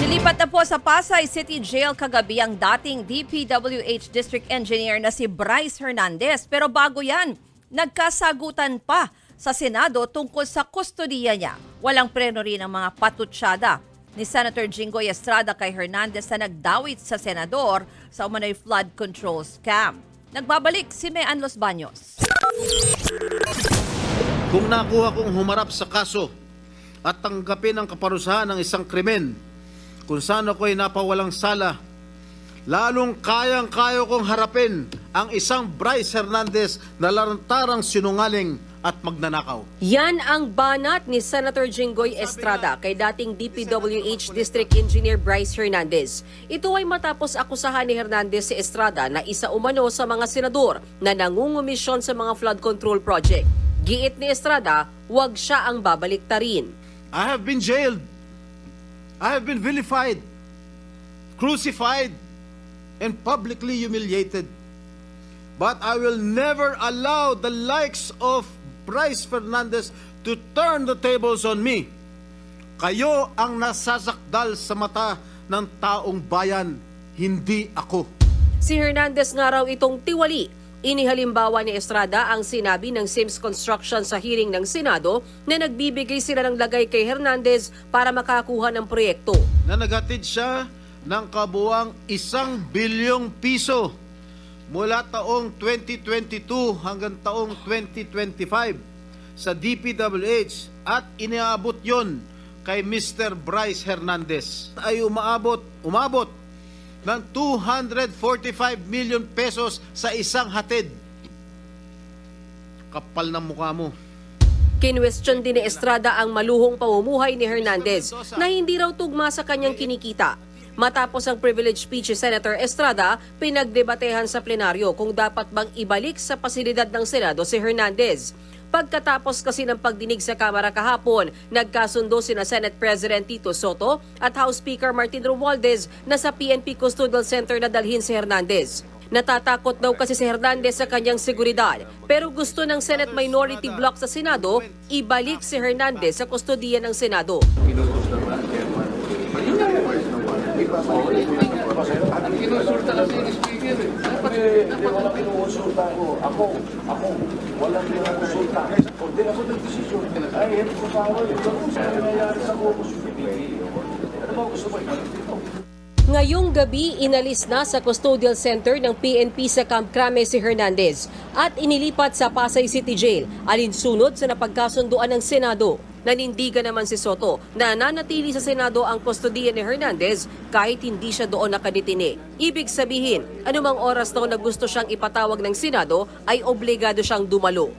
Inilipat na po sa Pasay City Jail kagabi ang dating DPWH District Engineer na si Bryce Hernandez. Pero bago yan, nagkasagutan pa sa Senado tungkol sa kustodiya niya. Walang preno rin ang mga patutsyada ni Senator Jinggoy Estrada kay Hernandez na nagdawit sa senador sa umano'y flood control scam. Nagbabalik si Mean Los Baños. Kung nakuha kong humarap sa kaso at tanggapin ang kaparusahan ng isang krimen kung saan ako'y napawalang sala, lalong kayang-kaya kong harapin ang isang Bryce Hernandez na lantarang sinungaling at magnanakaw. Yan ang banat ni Senator Jinggoy Estrada kay dating DPWH District Engineer Bryce Hernandez. Ito ay matapos akusahan ni Hernandez si Estrada na isa umano sa mga senador na nangungumisyon sa mga flood control project. Giit ni Estrada, huwag siya ang babaliktarin. I have been jailed. I have been vilified, crucified, and publicly humiliated. But I will never allow the likes of Bryce Hernandez to turn the tables on me. Kayo ang nasasakdal sa mata ng taong bayan, hindi ako. Si Hernandez nga raw itong tiwali. Inihalimbawa ni Estrada ang sinabi ng Sims Construction sa hearing ng Senado na nagbibigay sila ng lagay kay Hernandez para makakuha ng proyekto. Na naghatid siya ng kabuang 1 bilyong piso mula taong 2022 hanggang taong 2025 sa DPWH at iniabot yon kay Mr. Bryce Hernandez ay umabot ng 245 million pesos sa isang hatid. Kapal ng mukha mo. Kinwestiyon din ni Estrada ang maluhong pamumuhay ni Hernandez na hindi raw tugma sa kanyang kinikita. Matapos ang privilege speech ni Senator Estrada, pinagdebatehan sa plenaryo kung dapat bang ibalik sa pasilidad ng Senado si Hernandez. Pagkatapos kasi ng pagdinig sa Kamara kahapon, nagkasundo sina Senate President Tito Soto at House Speaker Martin Romualdez na sa PNP Custodial Center na dalhin si Hernandez. Natatakot daw kasi si Hernandez sa kanyang seguridad, pero gusto ng Senate Minority Bloc sa Senado, ibalik si Hernandez sa kustodiya ng Senado. Ang kinusulta kasi ni Speaker eh. Dapat walang kinusulta ko. Ako, walang kinusulta. Kung di ako nag-desisyon, ay, hindi ko tawag. Ito sa nangyayari sa Caucus Committee. Ano ba gusto mo ibalik dito? Ngayong gabi, inalis na sa Custodial Center ng PNP sa Camp Crame si Hernandez at inilipat sa Pasay City Jail alinsunod sa napagkasunduan ng Senado. Nanindigan naman si Soto na nanatili sa Senado ang kustodiya ni Hernandez kahit hindi siya doon nakadetine. Ibig sabihin, anumang oras daw na gusto siyang ipatawag ng Senado ay obligado siyang dumalo.